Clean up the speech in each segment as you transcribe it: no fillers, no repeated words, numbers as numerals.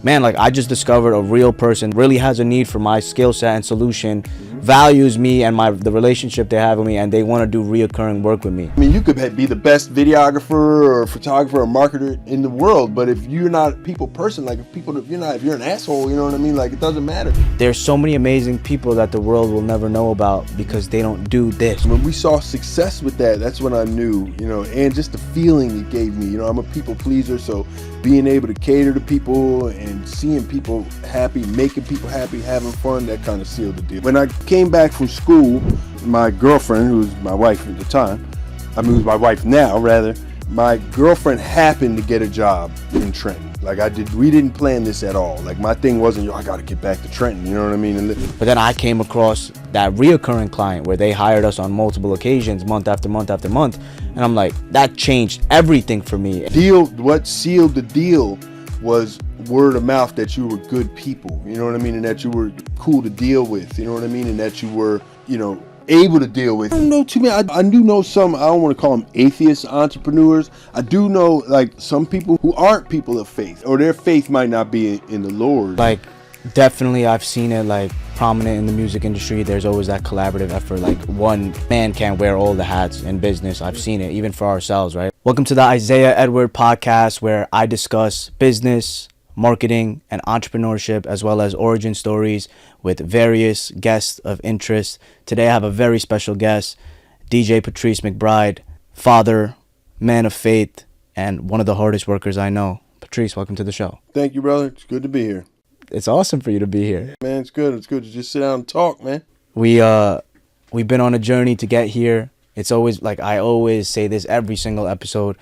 man, like I just discovered a real person really has a need for my skill set and solution, values me and the relationship they have with me, and they want to do reoccurring work with me. I mean, you could be the best videographer or photographer or marketer in the world, but if you're not a people person, like if you're an asshole, you know what I mean? Like, it doesn't matter. There's so many amazing people that the world will never know about because they don't do this. When we saw success with that, that's when I knew, and just the feeling it gave me. I'm a people pleaser, so being able to cater to people and seeing people happy, making people happy, having fun, that kind of sealed the deal. When I came back from school, my girlfriend, who was my wife at the time, who's my wife now, rather, my girlfriend happened to get a job in Trenton. We didn't plan this at all. Like, my thing wasn't, I gotta get back to Trenton, you know what I mean? But then I came across that reoccurring client where they hired us on multiple occasions, month after month after month. And I'm like, that changed everything for me. What sealed the deal was word of mouth that you were good people, you know what I mean? And that you were cool to deal with, you know what I mean? And that you were, able to deal with. I don't know too many. I do know some, I don't want to call them atheist entrepreneurs. I do know like some people who aren't people of faith, or their faith might not be in the Lord. Like, definitely I've seen it like prominent in the music industry. There's always that collaborative effort. Like, one man can't wear all the hats in business. I've seen it even for ourselves, right? Welcome to the Isaiah Edward podcast, where I discuss business, marketing, and entrepreneurship, as well as origin stories with various guests of interest. Today I have a very special guest, DJ Patrice McBride, father, man of faith, and one of the hardest workers I know. Patrice, welcome to the show. Thank you, brother. It's good to be here. It's awesome for you to be here. Man, it's good. It's good to just sit down and talk, man. We've been on a journey to get here. It's always like, I always say this every single episode,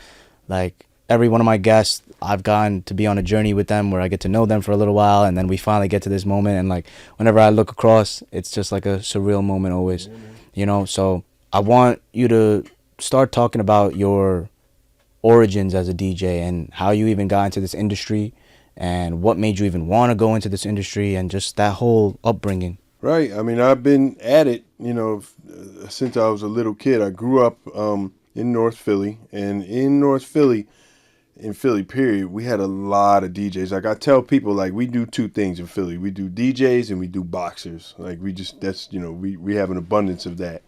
like every one of my guests, I've gotten to be on a journey with them where I get to know them for a little while, and then we finally get to this moment, and like whenever I look across, it's just like a surreal moment always, so I want you to start talking about your origins as a DJ and how you even got into this industry and what made you even want to go into this industry and just that whole upbringing. Right. I mean, I've been at it, since I was a little kid. I grew up in North Philly, and in North Philly, period, we had a lot of DJs. Like, I tell people, like, we do two things in Philly. We do DJs and we do boxers. Like, we have an abundance of that.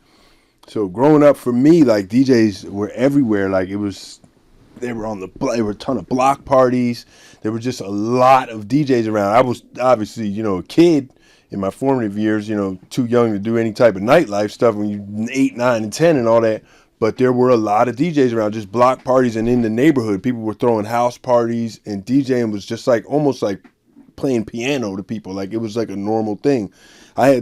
So growing up for me, like, DJs were everywhere. Like, there were a ton of block parties. There were just a lot of DJs around. I was obviously, a kid in my formative years, too young to do any type of nightlife stuff when you're 8, 9, and 10 and all that. But there were a lot of DJs around, just block parties, and in the neighborhood, people were throwing house parties, and DJing was just like almost like playing piano to people. Like, it was like a normal thing. I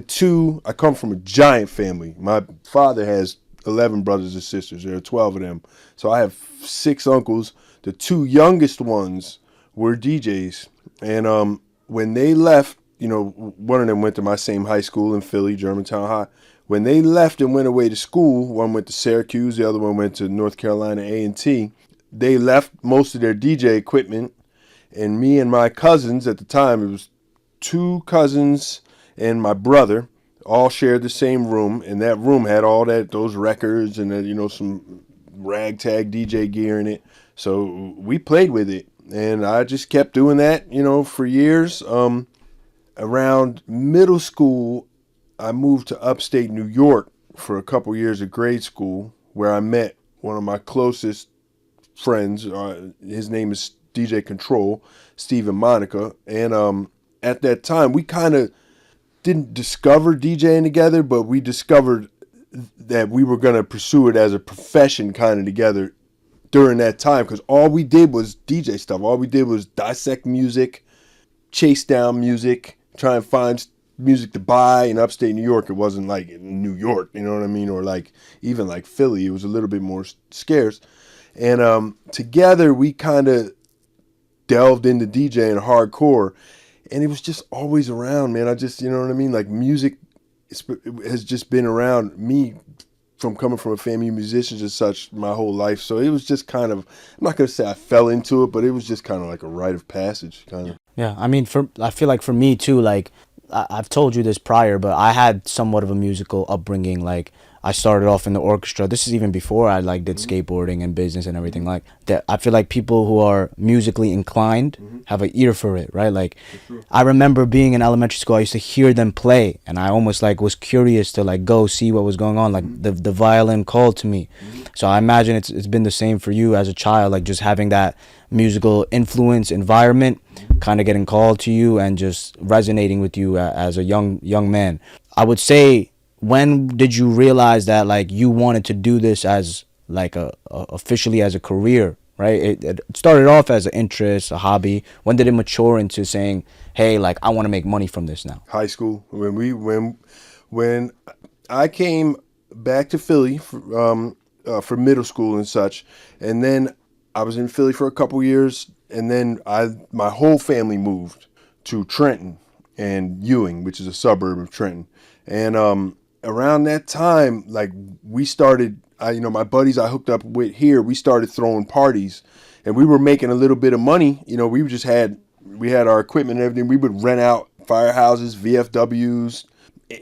come from a giant family. My father has 11 brothers and sisters. There are 12 of them. So I have 6 uncles. The 2 youngest ones were DJs. And when they left, one of them went to my same high school in Philly, Germantown High. When they left and went away to school, one went to Syracuse, the other one went to North Carolina A&T. They left most of their DJ equipment, and me and my cousins at the time, it was 2 cousins and my brother, all shared the same room, and that room had all those records and some ragtag DJ gear in it. So we played with it, and I just kept doing that, for years. Around middle school, I moved to upstate New York for a couple years of grade school, where I met one of my closest friends. His name is DJ Control, Steve and Monica. And at that time, we kind of didn't discover DJing together, but we discovered that we were going to pursue it as a profession kind of together during that time, because all we did was DJ stuff. All we did was dissect music, chase down music, try and find music to buy. In upstate New York, it wasn't like in New York, you know what I mean, or like even like Philly, it was a little bit more scarce. And together we kind of delved into DJing hardcore, and it was just always around, man. I just, you know what I mean, like music has just been around me from coming from a family of musicians and such my whole life. So it was just kind of, I'm not going to say I fell into it, but it was just kind of like a rite of passage kind of. Yeah, I mean, I feel like for me too, like I've told you this prior, but I had somewhat of a musical upbringing. Like I started off in the orchestra. This is even before I like did skateboarding and business and everything like that. I feel like people who are musically inclined have an ear for it, right? Like I remember being in elementary school, I used to hear them play, and I almost like was curious to like go see what was going on. Like the violin called to me. So I imagine it's been the same for you as a child, like just having that musical influence environment kind of getting called to you and just resonating with you as a young man. I would say, when did you realize that like you wanted to do this as like a officially as a career, right? It started off as an interest, a hobby. When did it mature into saying, hey, like I want to make money from this now? High school, when I came back to Philly for middle school and such, and then I was in Philly for a couple years, and then my whole family moved to Trenton and Ewing, which is a suburb of Trenton. And around that time, like we started, my buddies I hooked up with here, we started throwing parties, and we were making a little bit of money. We had our equipment and everything. We would rent out firehouses, VFWs,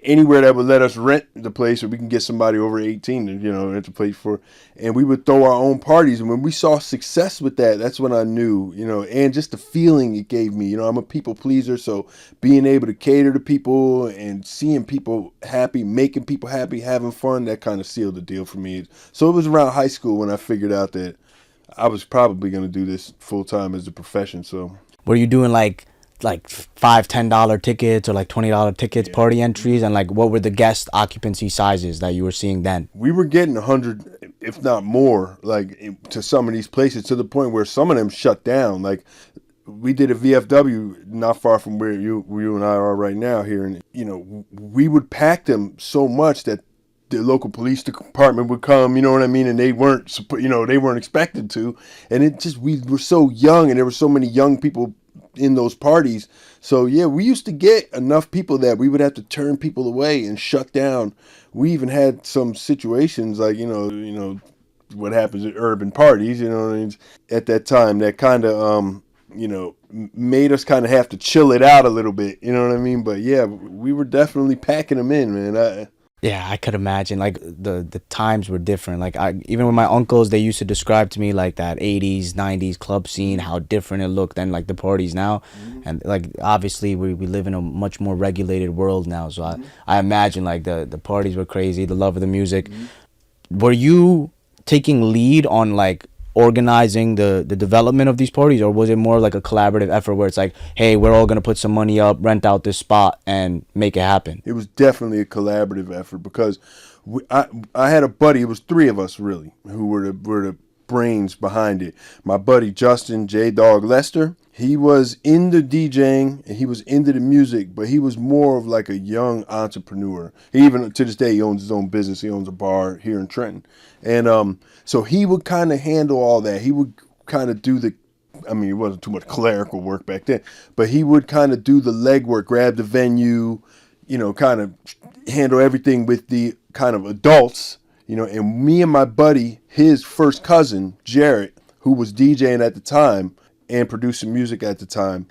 anywhere that would let us rent the place, so we can get somebody over 18 to, rent the place for. And we would throw our own parties. And when we saw success with that, that's when I knew, and just the feeling it gave me. I'm a people pleaser, so being able to cater to people and seeing people happy, making people happy, having fun, that kind of sealed the deal for me. So it was around high school when I figured out that I was probably going to do this full time as a profession. So Were you doing like $5-10 tickets or like $20 tickets, party entries, and like what were the guest occupancy sizes that you were seeing then? We were getting 100, if not more, like to some of these places, to the point where some of them shut down. Like we did a VFW not far from where you and I are right now here, and we would pack them so much that the local police department would come, and they weren't expected to, and we were so young, and there were so many young people in those parties. So yeah, we used to get enough people that we would have to turn people away and shut down. We even had some situations like what happens at urban parties, at that time that kind of made us kind of have to chill it out a little bit, but yeah, we were definitely packing them in, man. Yeah, I could imagine. Like the times were different. Like even with my uncles, they used to describe to me like that 80s, 90s club scene, how different it looked than like the parties now. And like obviously we live in a much more regulated world now. So I imagine like the parties were crazy, the love of the music. Were you taking lead on like organizing the development of these parties, or was it more like a collaborative effort where it's like, hey, we're all going to put some money up, rent out this spot and make it happen? It was definitely a collaborative effort because I had a buddy, it was three of us really, who were the brains behind it. My buddy Justin J-Dog Lester, he was into DJing and he was into the music, but he was more of like a young entrepreneur. He even to this day, he owns his own business. He owns a bar here in Trenton. And so he would kind of handle all that. He would kind of do it wasn't too much clerical work back then, but he would kind of do the legwork, grab the venue, kind of handle everything with the kind of adults, and me and my buddy, his first cousin, Jarrett, who was DJing at the time and producing music at the time,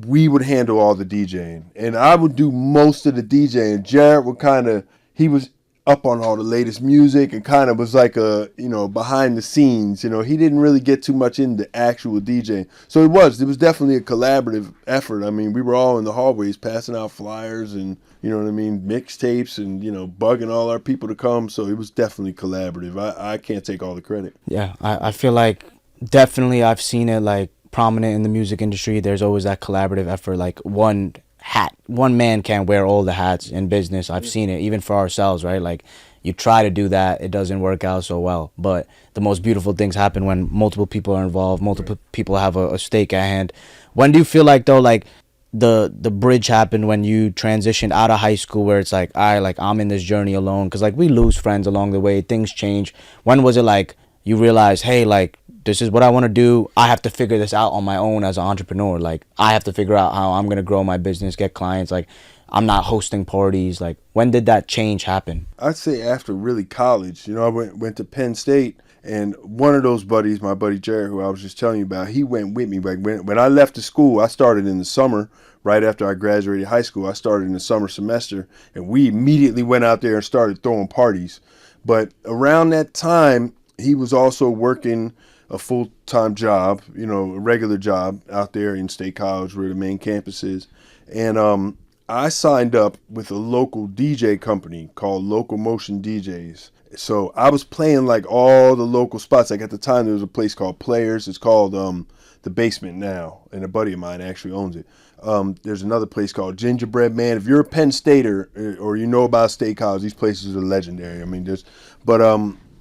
we would handle all the DJing. And I would do most of the DJing. Jarrett would he was up on all the latest music and kind of was like a, behind the scenes. He didn't really get too much into actual DJing. So it was definitely a collaborative effort. We were all in the hallways passing out flyers and, mixtapes and, bugging all our people to come. So it was definitely collaborative. I can't take all the credit. Yeah, I feel like definitely I've seen it like prominent in the music industry. There's always that collaborative effort, like one man can't wear all the hats in business. I've seen it even for ourselves, right? Like you try to do that, it doesn't work out so well, but the most beautiful things happen when multiple people are involved, multiple people have a stake at hand. When do you feel like though, like the bridge happened when you transitioned out of high school, where it's like, I'm in this journey alone? Because like we lose friends along the way, things change. When was it like you realized, hey, like this is what I want to do, I have to figure this out on my own as an entrepreneur, like I have to figure out how I'm going to grow my business, get clients, like I'm not hosting parties? Like when did that change happen? I'd say after really college. I went to Penn State, and one of those buddies, my buddy Jared, who I was just telling you about, he went with me. Like when I left the school, I started in the summer. Right after I graduated high school, I started in the summer semester, and we immediately went out there and started throwing parties. But around that time, he was also working a full-time job, a regular job out there in State College where the main campus is. And I signed up with a local DJ company called Local Motion DJs. So I was playing like all the local spots. Like at the time, there was a place called Players. It's called The Basement now, and a buddy of mine actually owns it. There's another place called Gingerbread Man. If you're a Penn Stater or you know about State College, these places are legendary. I mean,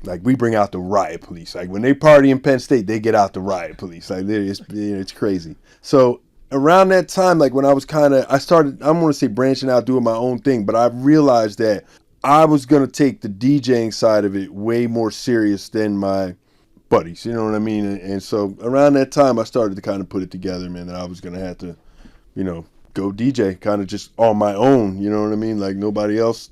like we bring out the riot police. Like when they party in Penn State, they get out the riot police. Like it's crazy. So around that time, like when I was I started, I don't want to say branching out, doing my own thing, but I realized that I was going to take the DJing side of it way more serious than my buddies, you know what I mean? And so around that time, I started to kind of put it together, man, that I was going to have to, go DJ kind of just on my own, you know what I mean? Like nobody else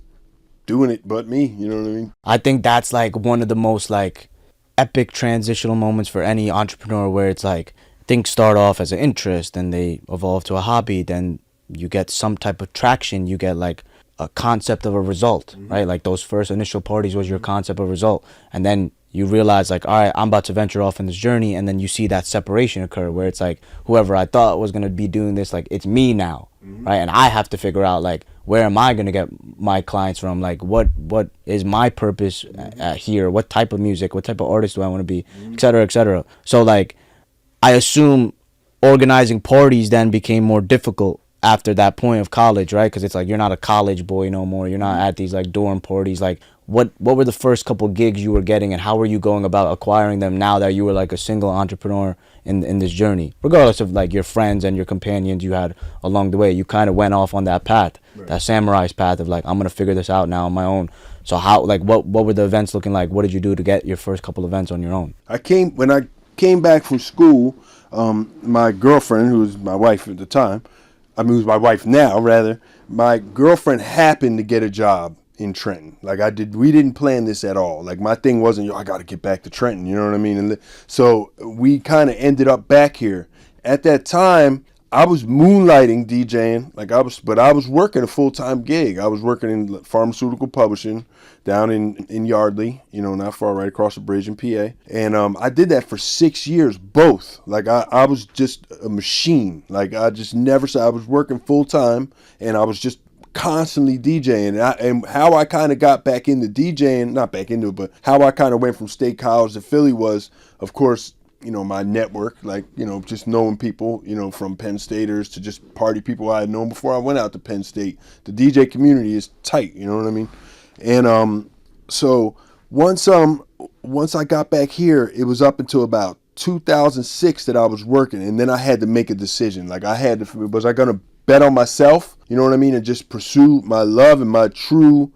doing it but me, you know what I mean? I think that's like one of the most like epic transitional moments for any entrepreneur, where it's like things start off as an interest and they evolve to a hobby, then you get some type of traction, you get like a concept of a result, right? Like those first initial parties was your concept of result, and then you realize like, all right, I'm about to venture off in this journey, and then you see that separation occur where it's like, whoever I thought was going to be doing this, like it's me now, right? And I have to figure out like, where am I going to get my clients from? Like what is my purpose here? What type of music, what type of artist do I want to be, et cetera, et cetera. So like I assume organizing parties then became more difficult after that point of college, right? Because it's like you're not a college boy no more. You're not at these like dorm parties. Like what were the first couple gigs you were getting, and how were you going about acquiring them now that you were like a single entrepreneur in this journey, regardless of like your friends and your companions you had along the way? You kind of went off on that path, right, that samurai's path of like, I'm gonna figure this out now on my own. So how, like, what were the events looking like? What did you do to get your first couple events on your own? When I came back from school, my girlfriend, who was my wife at the time, who's my wife now, rather, my girlfriend happened to get a job in Trenton. Like we didn't plan this at all. Like my thing wasn't, I got to get back to Trenton, you know what I mean? And so we kind of ended up back here. At that time, I was moonlighting DJing, but I was working a full-time gig. I was working in pharmaceutical publishing down in Yardley, not far, right across the bridge in PA. And I did that for 6 years, both. Like I was just a machine. Like I just never saw. I was working full-time, and I was just constantly DJing. And how I kind of got back into DJing, not back into it, but how I kind of went from State College to Philly was, of course, my network, like, just knowing people, from Penn Staters to just party people I had known before I went out to Penn State. The DJ community is tight, you know what I mean? And so once I got back here, it was up until about 2006 that I was working, and then I had to make a decision. Like was I going to bet on myself, you know what I mean, and just pursue my love and my true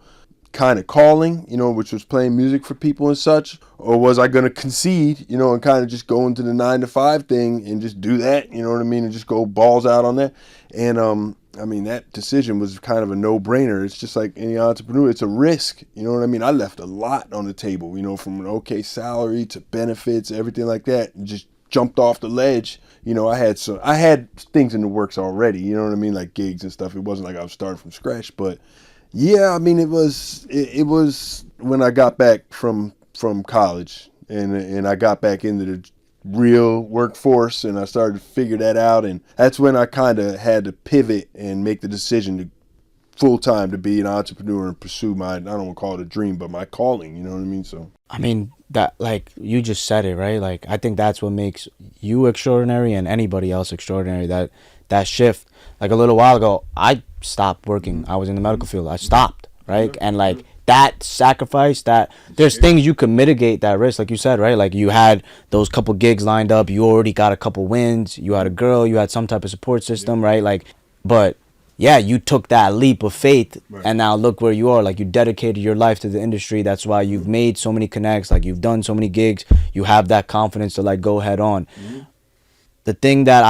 kind of calling, which was playing music for people and such, or was I going to concede, and kind of just go into the 9-to-5 thing and just do that, you know what I mean, and just go balls out on that. And that decision was kind of a no-brainer. It's just like any entrepreneur, it's a risk, you know what I mean. I left a lot on the table, from an okay salary to benefits, everything like that, and just jumped off the ledge. I had things in the works already, you know what I mean, like gigs and stuff. It wasn't like I was starting from scratch, but yeah, it was when I got back from college and I got back into the real workforce, and I started to figure that out, and that's when I kind of had to pivot and make the decision to full time to be an entrepreneur and pursue my, I don't want to call it a dream, but my calling, you know what I mean? So that, like you just said it, right? Like I think that's what makes you extraordinary and anybody else extraordinary, that shift. Like a little while ago, I stopped working. I was in the medical field. I stopped, right? And like that sacrifice, that there's things you can mitigate that risk, like you said, right? Like you had those couple gigs lined up. You already got a couple wins. You had a girl. You had some type of support system, right? Like, but yeah, you took that leap of faith, right, and now look where you are. Like you dedicated your life to the industry. That's why you've made so many connects. Like you've done so many gigs. You have that confidence to like go head on. The thing that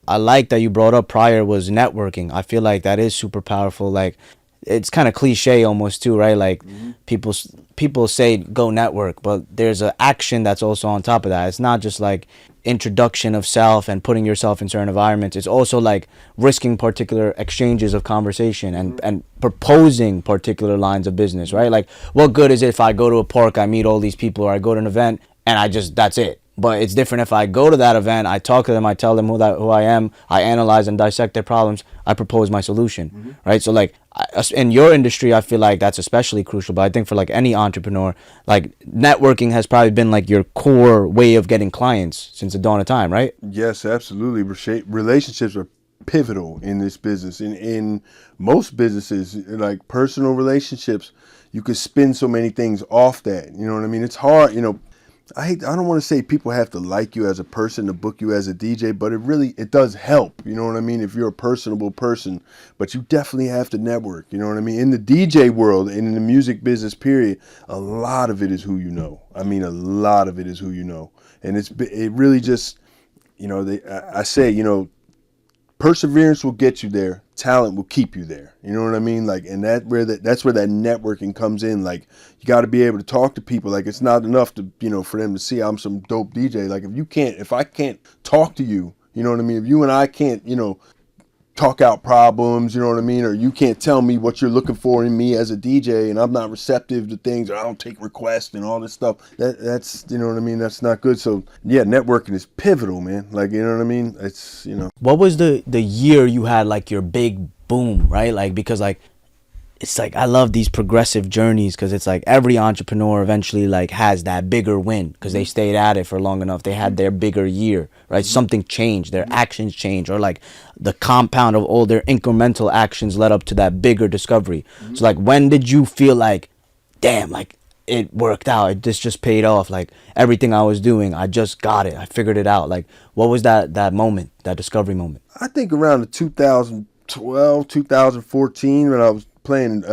I like that you brought up prior was networking. I feel like that is super powerful. Like it's kind of cliche almost too, right? Like people say go network, but there's an action that's also on top of that. It's not just like introduction of self and putting yourself in certain environments. It's also like risking particular exchanges of conversation and proposing particular lines of business, right? Like, what good is it if I go to a park, I meet all these people, or I go to an event and that's it. But it's different if I go to that event, I talk to them, I tell them who I am, I analyze and dissect their problems, I propose my solution, right? So like in your industry, I feel like that's especially crucial. But I think for like any entrepreneur, like networking has probably been like your core way of getting clients since the dawn of time, right? Yes, absolutely. Relationships are pivotal in this business. In most businesses, like personal relationships, you could spin so many things off that. You know what I mean? It's hard, I don't want to say people have to like you as a person to book you as a DJ, but it does help. You know what I mean? If you're a personable person, but you definitely have to network. You know what I mean? In the DJ world and in the music business period, a lot of it is who you know. I mean, a lot of it is who you know. And it really just, I say, perseverance will get you there. Talent will keep you there. You know what I mean? Like, and that's where that networking comes in. Like, you got to be able to talk to people. Like, it's not enough to, for them to see I'm some dope DJ. Like, if I can't talk to you, you know what I mean? If you and I can't, talk out problems, you know what I mean? Or you can't tell me what you're looking for in me as a DJ, and I'm not receptive to things, or I don't take requests and all this stuff. That's, you know what I mean? That's not good. So yeah, networking is pivotal, man. Like, you know what I mean? It's, What was the year you had like your big boom, right? Like, because like, it's like, I love these progressive journeys, because it's like every entrepreneur eventually like has that bigger win because they stayed at it for long enough. They had their bigger year, right? Something changed, their actions changed, or like the compound of all their incremental actions led up to that bigger discovery. So like, when did you feel like, damn, like it worked out, this just paid off, like everything I was doing, I just got it, I figured it out? Like, what was that moment, that discovery moment? I think around the 2012, 2014, when I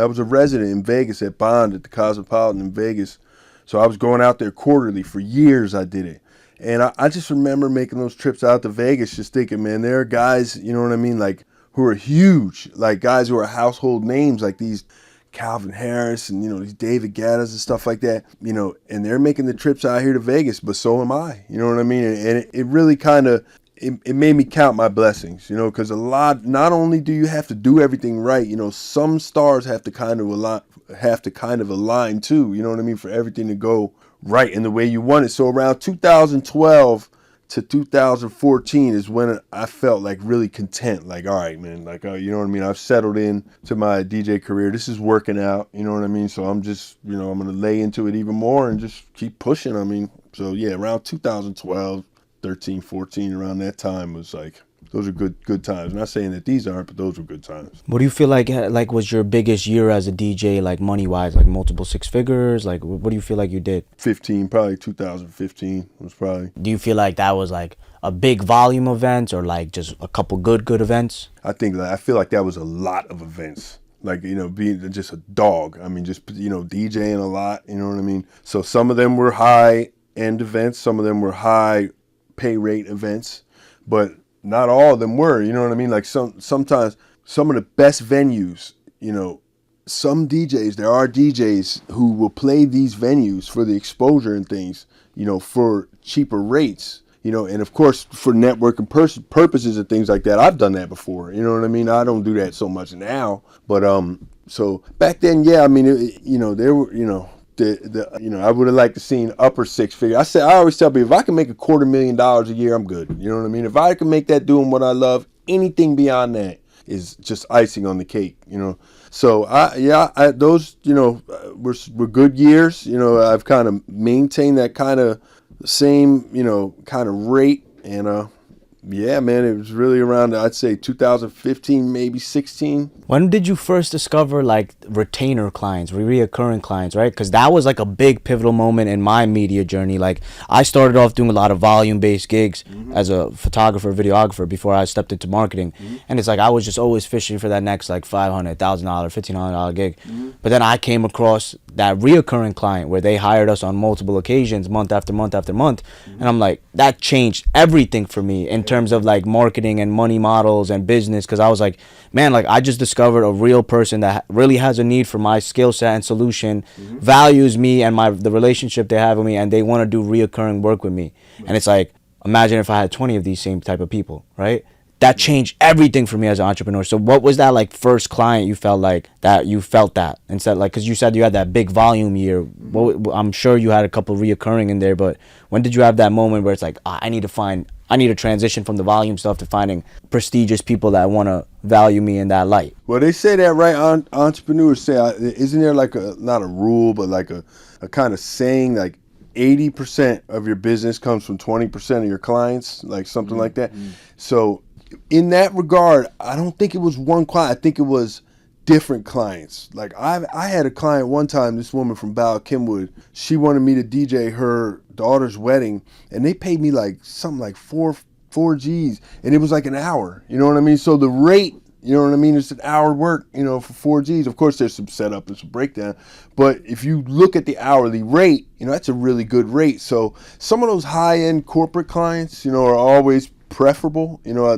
was a resident in Vegas at Bond at the Cosmopolitan in Vegas. So I was going out there quarterly. For years I did it. And I just remember making those trips out to Vegas just thinking, man, there are guys, you know what I mean, like, who are huge, like guys who are household names, like these Calvin Harris and, these David Guettas and stuff like that, and they're making the trips out here to Vegas, but so am I, you know what I mean? And it really kind of, it made me count my blessings, because not only do you have to do everything right, some stars have to kind of align too, you know what I mean, for everything to go right in the way you want it. So around 2012 to 2014 is when I felt like really content, like, all right, man, like, you know what I mean, I've settled in to my DJ career. This is working out, you know what I mean? So I'm just, I'm going to lay into it even more and just keep pushing. I mean, so yeah, around 2012, 13, 14, around that time was like, those are good times. I'm not saying that these aren't, but those were good times. What do you feel like was your biggest year as a DJ, like money wise, like multiple six figures? Like, what do you feel like you did? 15, probably 2015 was probably. Do you feel like that was like a big volume event, or like just a couple good events? I feel like that was a lot of events. Like, being just a dog. I mean, just, DJing a lot, you know what I mean? So some of them were high end events. Some of them were high pay rate events, but not all of them were, you know what I mean? Like sometimes some of the best venues, some DJs, there are DJs who will play these venues for the exposure and things, for cheaper rates, and of course for networking purposes and things like that. I've done that before, you know what I mean? I don't do that so much now, but so back then, yeah, I mean, there were, I would have liked to seen upper six figure. I always tell people, if I can make $250,000 a year, I'm good. You know what I mean? If I can make that doing what I love, anything beyond that is just icing on the cake. So those were good years. I've kind of maintained that kind of same kind of rate, and yeah, man, it was really around, I'd say 2015, maybe 16. When did you first discover like retainer clients, reoccurring clients, right? Because that was like a big pivotal moment in my media journey. Like, I started off doing a lot of volume-based gigs as a photographer, videographer before I stepped into marketing. And it's like I was just always fishing for that next like $500, $1,000, $1,500 gig. But then I came across that reoccurring client where they hired us on multiple occasions, month after month after month. And I'm like, that changed everything for me in terms of like marketing and money models and business, because I was like, man, like I just discovered a real person that really has a need for my skill set and solution, values me and the relationship they have with me, and they want to do reoccurring work with me. And it's like, imagine if I had 20 of these same type of people, right? That changed everything for me as an entrepreneur. So what was that like first client you felt that instead, like, because you said you had that big volume year. I'm sure you had a couple reoccurring in there, but when did you have that moment where it's like, I need to transition from the volume stuff to finding prestigious people that want to value me in that light? Well, they say that, right? Entrepreneurs say, isn't there like not a rule, but like a kind of saying, like 80% of your business comes from 20% of your clients, like something like that. So in that regard, I don't think it was one client. I think it was different clients. Like I had a client one time, this woman from Bal Kimwood, she wanted me to DJ her daughter's wedding, and they paid me like something like four G's, and it was like an hour. You know what I mean? So the rate, you know what I mean, it's an hour work, you know, for 4 G's. Of course, there's some setup and some breakdown, but if you look at the hourly rate, you know, that's a really good rate. So some of those high-end corporate clients, you know, are always preferable. You know,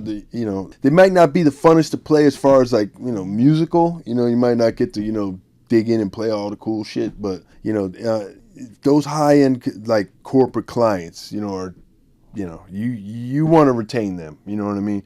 they might not be the funnest to play as far as like, you know, musical. You know, you might not get to, you know, dig in and play all the cool shit, but you know, those high-end like corporate clients, you know, are, you know, you want to retain them. You know what I mean?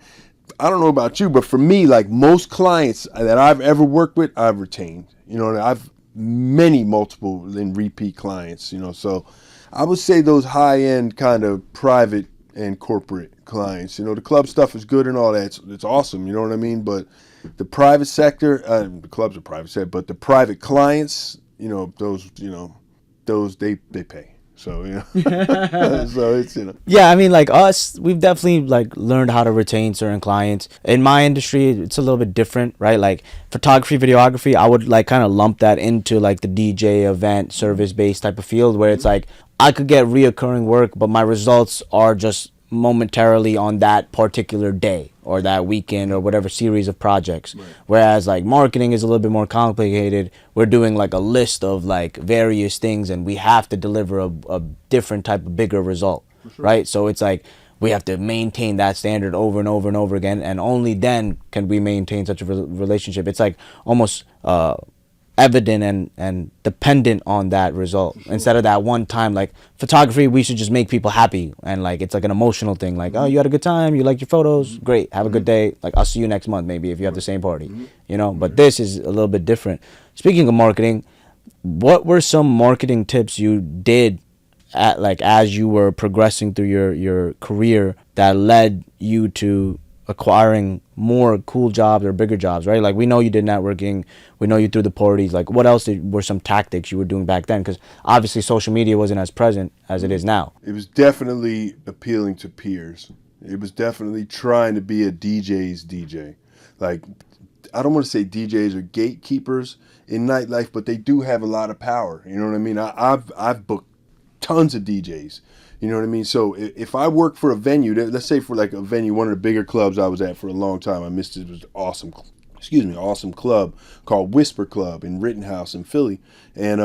I don't know about you, but for me, like most clients that I've ever worked with, I've retained. You know, I've multiple and repeat clients. You know, so I would say those high-end kind of private and corporate clients. You know, the club stuff is good and all that. It's awesome. You know what I mean? But the private sector, the clubs are private sector, but the private clients, you know, those they pay. So, you know, so it's, you know. Yeah, I mean, like us, we've definitely like learned how to retain certain clients. In my industry, it's a little bit different, right? Like photography, videography, I would like kind of lump that into like the DJ event service-based type of field, where it's like I could get reoccurring work, but my results are just momentarily on that particular day or that weekend or whatever series of projects. Right. Whereas like marketing is a little bit more complicated. We're doing like a list of like various things, and we have to deliver a different type of bigger result. Sure. Right? So it's like we have to maintain that standard over and over and over again, and only then can we maintain such a relationship. It's like almost evident and dependent on that result. Sure. Instead of that one time, like photography, we should just make people happy, and like it's like an emotional thing, like, oh, you had a good time, you liked your photos, great, have a good day, like I'll see you next month maybe if you have the same party. You know, but this is a little bit different. Speaking of marketing, what were some marketing tips you did at like as you were progressing through your career that led you to acquiring more cool jobs or bigger jobs, right? Like we know you did networking, we know you threw the parties. Like what else were some tactics you were doing back then? Because obviously social media wasn't as present as it is now. It was definitely appealing to peers. It was definitely trying to be a DJ's DJ. Like, I don't want to say DJs are gatekeepers in nightlife, but they do have a lot of power. You know what I mean? I've booked tons of DJs. You know what I mean? So if I work for a venue, let's say for like a venue, one of the bigger clubs I was at for a long time, I missed it. It was awesome club called Whisper Club in Rittenhouse in Philly. And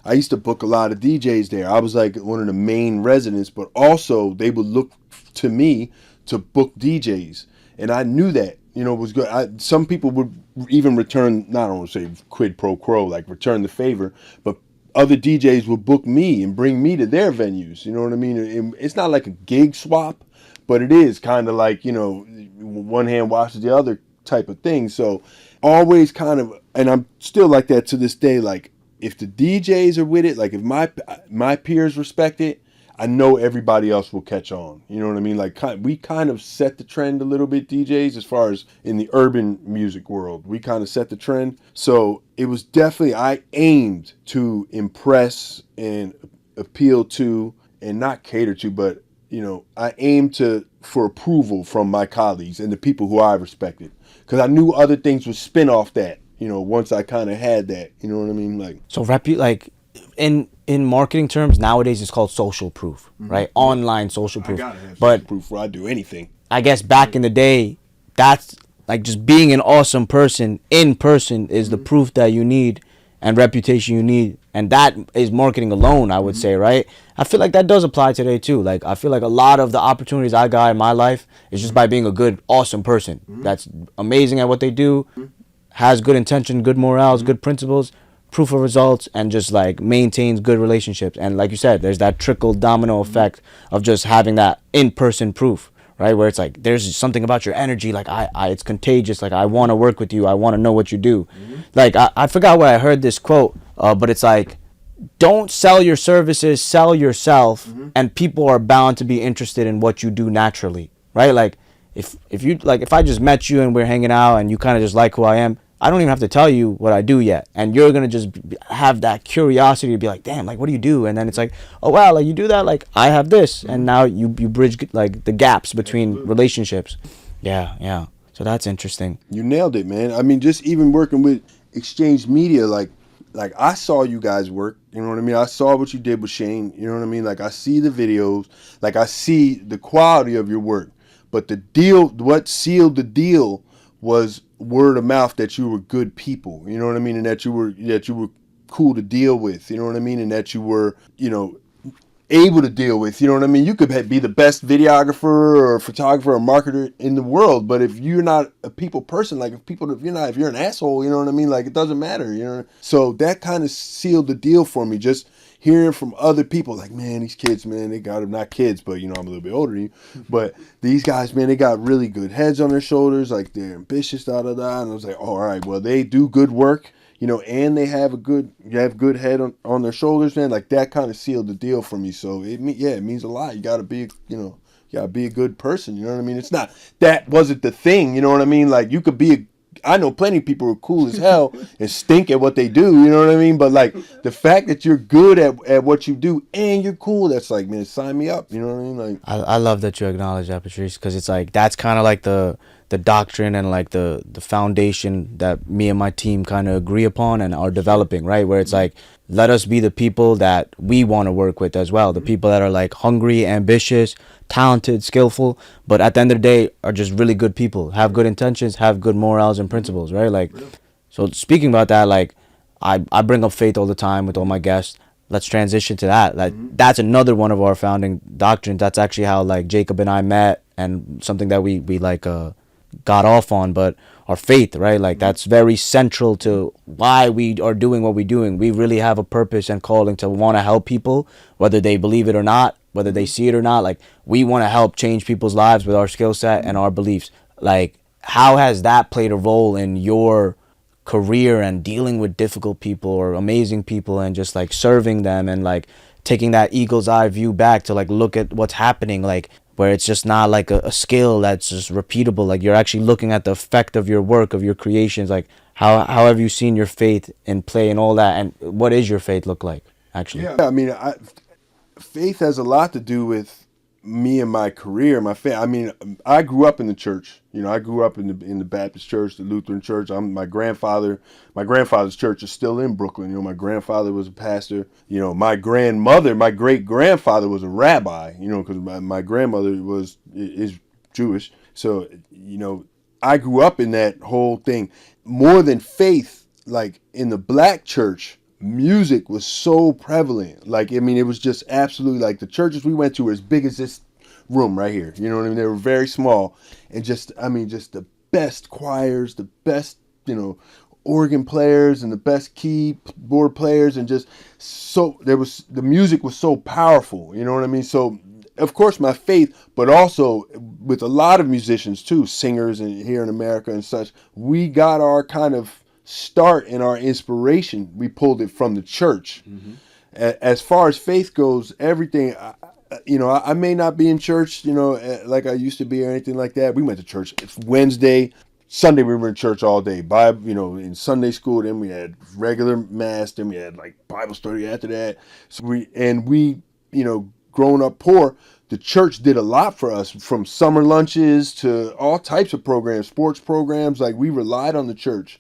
I used to book a lot of DJs there. I was like one of the main residents, but also they would look to me to book DJs. And I knew that, you know, it was good. Some people would even return, not I don't want to say quid pro quo, like return the favor, but other DJs would book me and bring me to their venues. You know what I mean? It's not like a gig swap, but it is kind of like, you know, one hand washes the other type of thing. So always kind of, and I'm still like that to this day. Like if the DJs are with it, like if my peers respect it, I know everybody else will catch on. You know what I mean? Like we kind of set the trend a little bit, DJs, as far as in the urban music world. We kind of set the trend. So it was definitely, I aimed to impress and appeal to, and not cater to, but, you know, I aimed for approval from my colleagues and the people who I respected. Because I knew other things would spin off that, you know, once I kind of had that. You know what I mean? Like, so in marketing terms nowadays it's called social proof, right? Online social proof. I gotta have social proof before I do anything. I guess back in the day, that's like just being an awesome person in person is the proof that you need and reputation you need, and that is marketing alone, I would say, right? I feel like that does apply today too. Like I feel like a lot of the opportunities I got in my life is just by being a good, awesome person that's amazing at what they do, has good intention, good morals, good principles. proof of results and just like maintains good relationships. And like you said, there's that trickle domino effect of just having that in-person proof, right? Where it's like there's something about your energy, like it's contagious. Like I want to work with you. I want to know what you do. Like I forgot where I heard this quote, but it's like, don't sell your services, sell yourself, and people are bound to be interested in what you do naturally, right? Like if you like, if I just met you and we're hanging out and you kind of just like who I am, I don't even have to tell you what I do yet, and you're gonna just have that curiosity to be like, damn, like what do you do? And then it's like, oh wow, like you do that, like I have this, and now you bridge like the gaps between relationships. Yeah, yeah. So that's interesting. You nailed it, man. I mean, just even working with Exchange Media, like I saw you guys work, you know what I mean? I saw what you did with Shane, you know what I mean? Like I see the videos, like I see the quality of your work. But the deal, what sealed the deal was word of mouth that you were good people, you know what I mean? And that you were cool to deal with, you know what I mean? And that you were, able to deal with, you know what I mean? You could be the best videographer or photographer or marketer in the world, but if you're not a people person, like if you're an asshole, you know what I mean? Like it doesn't matter, you know? So that kind of sealed the deal for me, just hearing from other people like, man, these kids, man, they got them, not kids, but I'm a little bit older than you, but these guys, man, they got really good heads on their shoulders, like they're ambitious, da da da. And I was like, all right, well, they do good work, and they have good head on their shoulders, man. Like that kind of sealed the deal for me. So it means a lot. You gotta be, a good person. You know what I mean? It's not, that wasn't the thing. You know what I mean? Like you could be I know plenty of people who are cool as hell and stink at what they do, you know what I mean? But like the fact that you're good at what you do and you're cool, that's like, man, sign me up, you know what I mean? Like I love that you acknowledge that, Patrice, because it's like that's kind of like the doctrine and like the foundation that me and my team kind of agree upon and are developing, right? Where it's like, let us be the people that we want to work with as well, the people that are like hungry, ambitious, talented, skillful, but at the end of the day are just really good people, have good intentions, have good morals and principles, right? Like, so speaking about that, like I bring up faith all the time with all my guests. Let's transition to that. Like that's another one of our founding doctrines. That's actually how like Jacob and I met, and something that we like got off on, but our faith, right? Like that's very central to why we are doing what we're doing. We really have a purpose and calling to want to help people, whether they believe it or not, whether they see it or not. Like we want to help change people's lives with our skill set and our beliefs. Like how has that played a role in your career and dealing with difficult people or amazing people and just like serving them and like taking that eagle's eye view back to like look at what's happening, like where it's just not like a skill that's just repeatable, like you're actually looking at the effect of your work, of your creations. Like how have you seen your faith in play and all that, and what is your faith look like actually? yeah, I mean, faith has a lot to do with me and my career, my family. I mean, I grew up in the church. I grew up in the Baptist church, the Lutheran church. My grandfather's church is still in Brooklyn. My grandfather was a pastor. My grandmother, my great grandfather was a rabbi. Because my grandmother is Jewish. So I grew up in that whole thing. More than faith, like in the black church, music was so prevalent. Like, I mean, it was just absolutely like the churches we went to were as big as this room right here. You know what I mean? They were very small. And just the best choirs, the best, organ players and the best keyboard players. And just so the music was so powerful. You know what I mean? So, of course, my faith, but also with a lot of musicians too, singers and here in America and such, we got our kind of start in our inspiration. We pulled it from the church. As far as faith goes, everything, I may not be in church, like I used to be or anything like that. We went to church. It's Wednesday, Sunday we were in church all day. In Sunday school, then we had regular mass, then we had like Bible study after that. So we, growing up poor, the church did a lot for us, from summer lunches to all types of programs, sports programs. Like we relied on the church.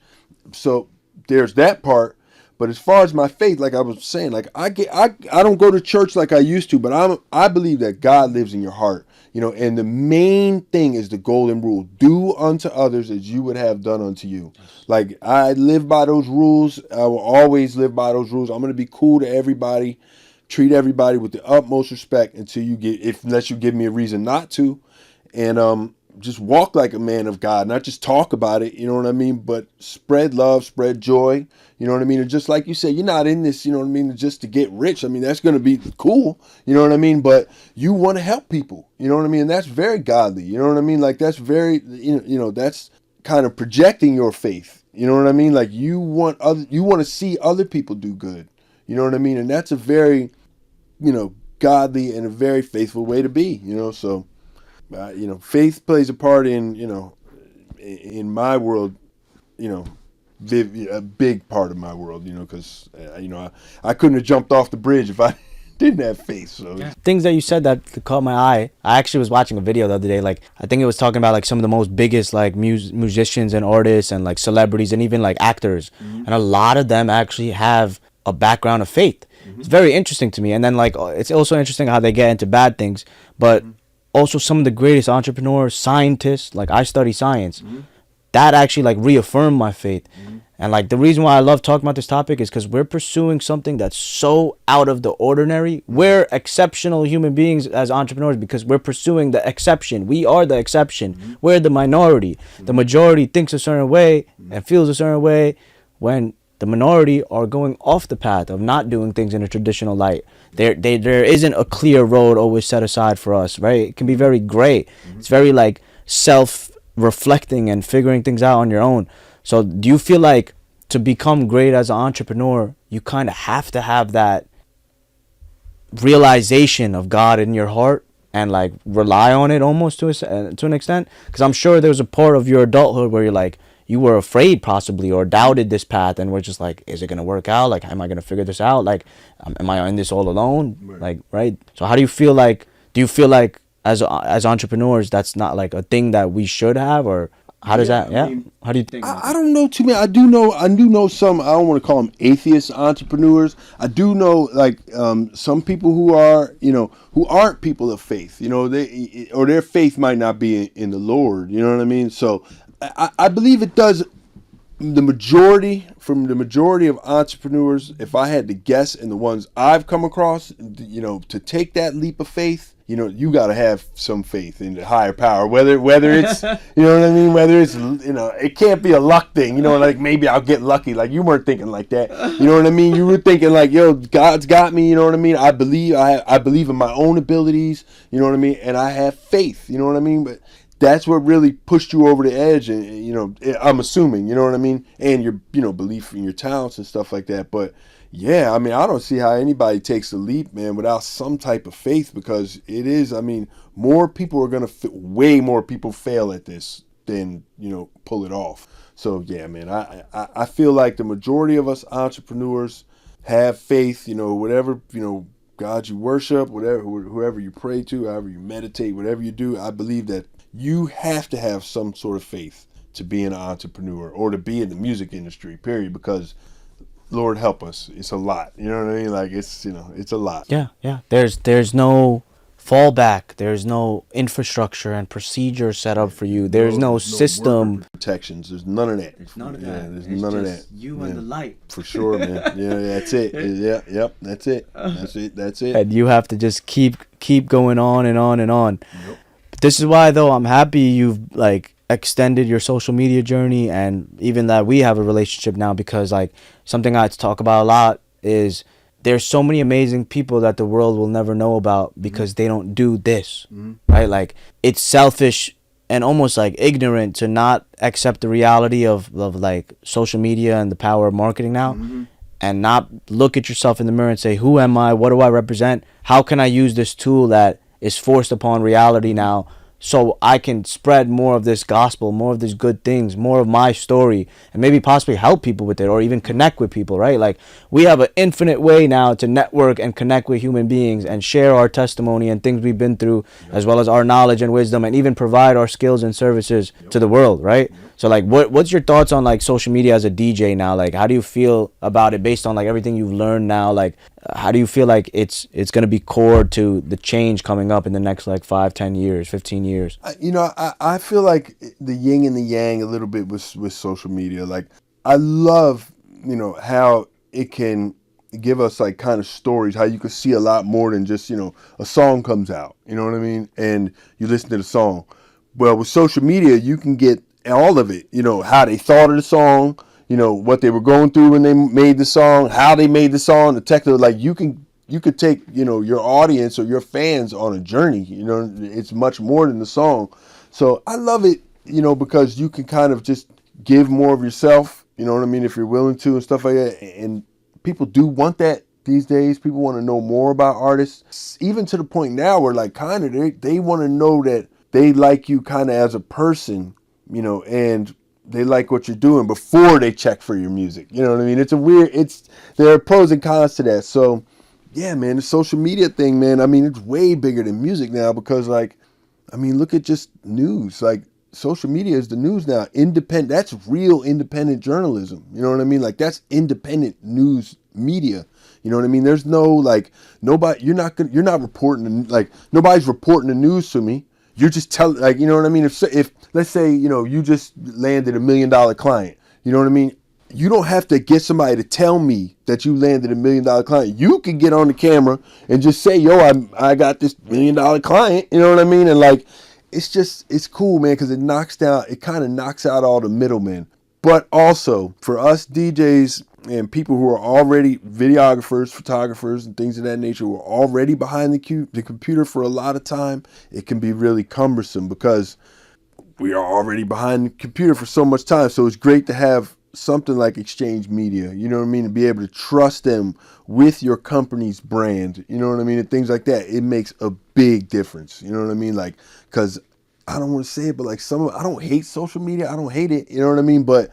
So there's that part. But as far as my faith, like I was saying, like I don't go to church like I used to, but I believe that God lives in your heart, and the main thing is the golden rule: do unto others as you would have done unto you. Like I live by those rules. I will always live by those rules. I'm going to be cool to everybody, treat everybody with the utmost respect unless you give me a reason not to. And just walk like a man of God, not just talk about it, you know what I mean, but spread love, spread joy, you know what I mean? And just like you said, you're not in this, you know what I mean, just to get rich. I mean, that's going to be cool, you know what I mean? But you want to help people, you know what I mean? And that's very godly, you know what I mean? Like that's very, that's kind of projecting your faith, you know what I mean? Like you want to see other people do good, you know what I mean? And that's a very, godly and a very faithful way to be, so. Faith plays a part in, in my world, a big part of my world, because, I couldn't have jumped off the bridge if I didn't have faith. So things that you said that caught my eye. I actually was watching a video the other day. Like, I think it was talking about like some of the most biggest like musicians and artists and like celebrities and even like actors. Mm-hmm. And a lot of them actually have a background of faith. Mm-hmm. It's very interesting to me. And then like, it's also interesting how they get into bad things, but also some of the greatest entrepreneurs, scientists, like I study science, that actually like reaffirmed my faith. And like the reason why I love talking about this topic is because we're pursuing something that's so out of the ordinary. We're exceptional human beings as entrepreneurs because we're pursuing the exception. We are the exception. We're the minority. The majority thinks a certain way and feels a certain way when the minority are going off the path of not doing things in a traditional light. There isn't a clear road always set aside for us, right? It can be very gray. It's very like self-reflecting and figuring things out on your own. So do you feel like to become great as an entrepreneur, you kind of have to have that realization of God in your heart and like rely on it almost to an extent? Because I'm sure there was a part of your adulthood where you're like, you were afraid possibly or doubted this path and were just like, is it going to work out? Like, am I going to figure this out? Like, am I in this all alone? Right. Like, right. So how do you feel like, as entrepreneurs, that's not like a thing that we should have, or how does that, I mean, how do you think? I don't know too many. I do know some, I don't want to call them atheist entrepreneurs. I do know like some people who are, who aren't people of faith, or their faith might not be in the Lord, you know what I mean? So I believe it does. The majority of entrepreneurs, if I had to guess, and the ones I've come across, to take that leap of faith, you got to have some faith in the higher power, whether it's, you know what I mean? Whether it's, it can't be a luck thing, like maybe I'll get lucky. Like you weren't thinking like that. You know what I mean? You were thinking like, yo, God's got me. You know what I mean? I believe in my own abilities. You know what I mean? And I have faith. You know what I mean? But that's what really pushed you over the edge, and I'm assuming, you know what I mean, and your belief in your talents and stuff like that. But yeah, I mean, I don't see how anybody takes the leap, man, without some type of faith, because it is, I mean, more people are gonna way more people fail at this than pull it off. So yeah, man, I feel like the majority of us entrepreneurs have faith, whatever God you worship, whoever you pray to, however you meditate, whatever you do, I believe that you have to have some sort of faith to be an entrepreneur or to be in the music industry, period, because Lord help us, it's a lot. You know what I mean? Like it's a lot. Yeah. There's no fallback. There's no infrastructure and procedure set up for you. There's no system. Protections. There's none of that. There's none of that. There's none of that. You and the light. For sure, man. Yeah, that's it. Yeah, yep, that's it. That's it. And you have to just keep going on and on and on. Yep. This is why, though, I'm happy you've like extended your social media journey, and even that we have a relationship now, because like something I talk about a lot is there's so many amazing people that the world will never know about because they don't do this, right? Like it's selfish and almost like ignorant to not accept the reality of like social media and the power of marketing now, and not look at yourself in the mirror and say, who am I? What do I represent? How can I use this tool that is forced upon reality now so I can spread more of this gospel, more of these good things, more of my story, and maybe possibly help people with it or even connect with people, right? Like we have an infinite way now to network and connect with human beings and share our testimony and things we've been through, as well as our knowledge and wisdom, and even provide our skills and services to the world, right? So like what's your thoughts on like social media as a DJ now? Like how do you feel about it based on like everything you've learned now? Like how do you feel like it's going to be core to the change coming up in the next like 5, 10 years, 15 years? I feel like the yin and the yang a little bit with social media. Like I love, how it can give us like kind of stories, how you can see a lot more than just, a song comes out, you know what I mean? And you listen to the song. Well, with social media, you can get all of it. You know, how they thought of the song, you know, what they were going through when they made the song, how they made the song, the technical. Like you could take, you know, your audience or your fans on a journey. You know, it's much more than the song. So I love it, you know, because you can kind of just give more of yourself. You know what I mean? If you're willing to and stuff like that. And people do want that these days. People want to know more about artists, even to the point now where like kind of they want to know that they like you kind of as a person, you know, and they like what you're doing before they check for your music. You know what I mean? There are pros and cons to that. So yeah, man, the social media thing, man, I mean, it's way bigger than music now because like, I mean, look at just news. Like social media is the news now. Independent, that's real independent journalism. You know what I mean? Like that's independent news media. You know what I mean? There's no like nobody. You're not reporting like nobody's reporting the news to me. You're just telling like you know what I mean. If let's say you know you just landed $1 million client. You know what I mean? You don't have to get somebody to tell me that you landed $1 million client. You can get on the camera and just say, "Yo, I got this $1 million client." You know what I mean? And like, it's cool, man, because it kind of knocks out all the middlemen. But also for us DJs and people who are already videographers, photographers, and things of that nature, who are already behind the computer for a lot of time, it can be really cumbersome because we are already behind the computer for so much time. So it's great to have something like Exchange Media, you know what I mean, to be able to trust them with your company's brand, you know what I mean, and things like that. It makes a big difference, you know what I mean, like, because I don't want to say it, but like I don't hate social media, I don't hate it, you know what I mean, but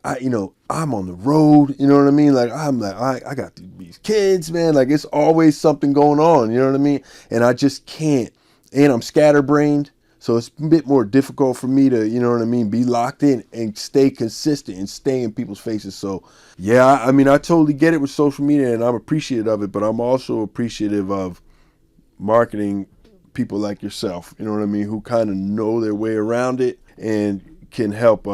I'm on the road, you know what I mean, like I got these kids, man, like it's always something going on, you know what I mean, and I just can't, and I'm scatterbrained. So it's a bit more difficult for me to, you know what I mean, be locked in and stay consistent and stay in people's faces. So, yeah, I mean, I totally get it with social media and I'm appreciative of it, but I'm also appreciative of marketing people like yourself, you know what I mean, who kind of know their way around it and can help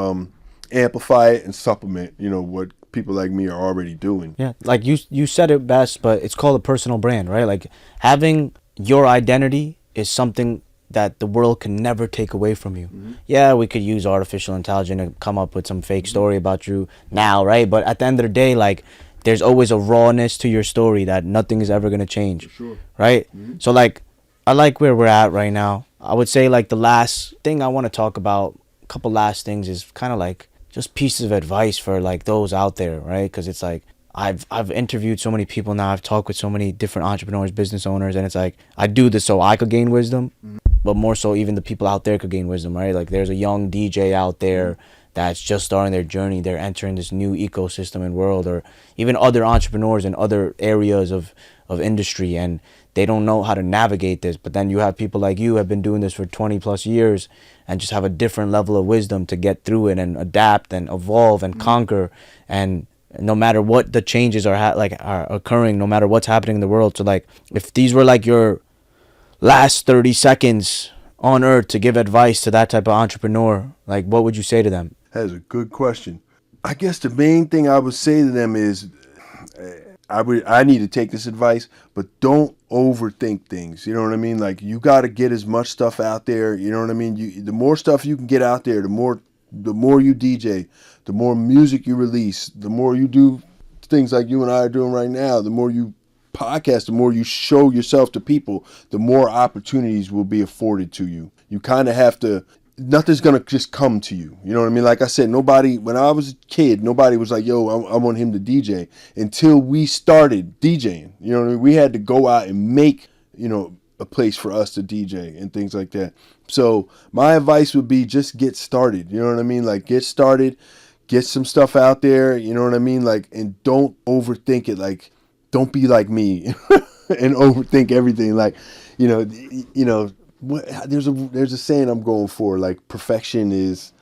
amplify it and supplement, you know, what people like me are already doing. Yeah, like you said it best, but it's called a personal brand, right? Like having your identity is something that the world can never take away from you. Mm-hmm. Yeah, we could use artificial intelligence to come up with some fake story about you now, right? But at the end of the day, like, there's always a rawness to your story that nothing is ever going to change, for sure. Right? Mm-hmm. So, like, I like where we're at right now. I would say, like, the last thing I want to talk about, a couple last things, is kind of like just pieces of advice for, like, those out there, right? Because it's like, I've interviewed so many people now. I've talked with so many different entrepreneurs, business owners, and it's like, I do this so I could gain wisdom. Mm-hmm. But more so even the people out there could gain wisdom, right? Like there's a young DJ out there that's just starting their journey. They're entering this new ecosystem and world, or even other entrepreneurs in other areas of industry, and they don't know how to navigate this. But then you have people like you have been doing this for 20 plus years and just have a different level of wisdom to get through it and adapt and evolve and conquer. And no matter what the changes are occurring, no matter what's happening in the world. So like if these were like your last 30 seconds on earth to give advice to that type of entrepreneur, like what would you say to them? That's a good question. I guess the main thing I would say to them is I need to take this advice, but don't overthink things. You know what I mean? Like you got to get as much stuff out there. You know what I mean? The more stuff you can get out there, the more you DJ, the more music you release, the more you do things like you and I are doing right now, the more you podcast, the more you show yourself to people, the more opportunities will be afforded to you. You kind of have to, nothing's going to just come to you. You know what I mean? Like I said, when I was a kid, nobody was like, yo, I want him to DJ until we started DJing. You know what I mean? We had to go out and make, you know, a place for us to DJ and things like that. So my advice would be just get started. You know what I mean? Like get started, get some stuff out there. You know what I mean? Like, and don't overthink it. Like, don't be like me and overthink everything. Like, there's a saying I'm going for, like perfection is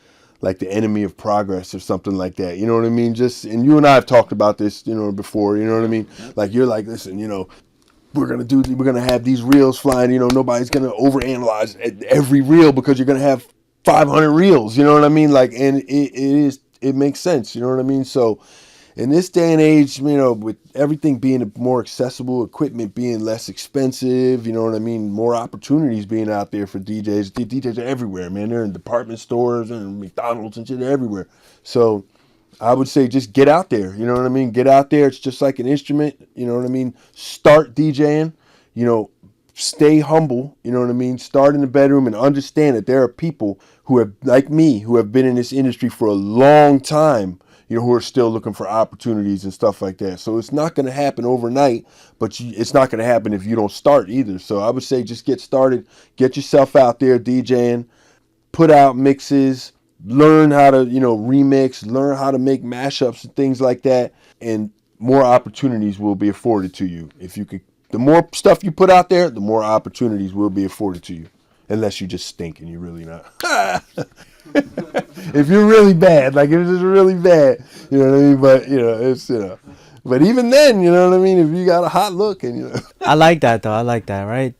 like the enemy of progress or something like that. You know what I mean? And you and I have talked about this, you know, before, you know what I mean? Like you're like, listen, you know, we're going to have these reels flying, you know, nobody's going to overanalyze every reel because you're going to have 500 reels, you know what I mean? Like, and it makes sense, you know what I mean? So in this day and age, you know, with everything being more accessible, equipment being less expensive, you know what I mean, more opportunities being out there for DJs. DJs are everywhere, man. They're in department stores and McDonald's and shit. They're everywhere. So I would say just get out there. You know what I mean? Get out there. It's just like an instrument. You know what I mean? Start DJing. You know, stay humble. You know what I mean? Start in the bedroom and understand that there are people who have, like me, who have been in this industry for a long time, you know, who are still looking for opportunities and stuff like that. So it's not going to happen overnight, but it's not going to happen if you don't start either. So I would say just get started, get yourself out there DJing, put out mixes, learn how to, you know, remix, learn how to make mashups and things like that, and more opportunities will be afforded to you. If you could, the more stuff you put out there, the more opportunities will be afforded to you. Unless you just stink and you're really not. If you're really bad, like if it's really bad, you know what I mean? But, you know, it's, you know. But even then, you know what I mean? If you got a hot look and, you know. I like that, though. I like that, right?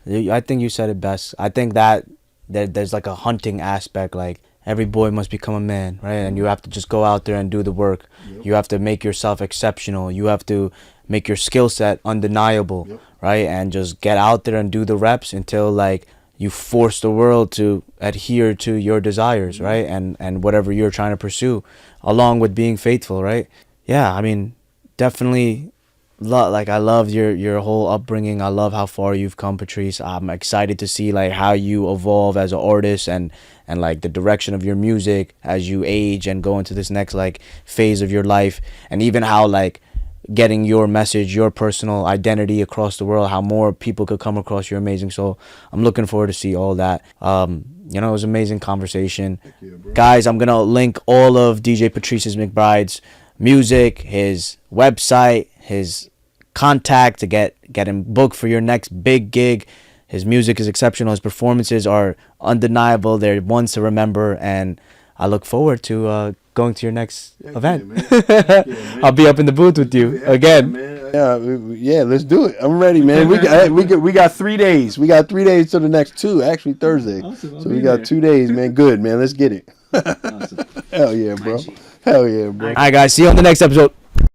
I think you said it best. I think that there's like a hunting aspect, like every boy must become a man, right? And you have to just go out there and do the work. Yep. You have to make yourself exceptional. You have to make your skill set undeniable, yep, right? And just get out there and do the reps until like you force the world to adhere to your desires, mm-hmm, right? And whatever you're trying to pursue, along with being faithful, right? Yeah, I mean, definitely. Like I love your whole upbringing. I love how far you've come, Patrice. I'm excited to see like how you evolve as an artist and like the direction of your music as you age and go into this next like phase of your life, and even how like getting your message, your personal identity across the world, how more people could come across your amazing soul. I'm looking forward to see all that. You know, it was an amazing conversation. You, guys. I'm gonna link all of DJ Patrice McBride's music, his website, his contact to get him booked for your next big gig. His music is exceptional. His performances are undeniable. They're ones to remember, and I look forward to going to your next event. Yeah, I'll be up in the booth with you again. Yeah, let's do it. I'm ready, man. We got 3 days. We got 3 days to the next two. Actually Thursday. Awesome, so we got 2 days, man. Good, man. Let's get it. Awesome. Hell yeah, bro. Hell yeah, bro. All right, guys. See you on the next episode.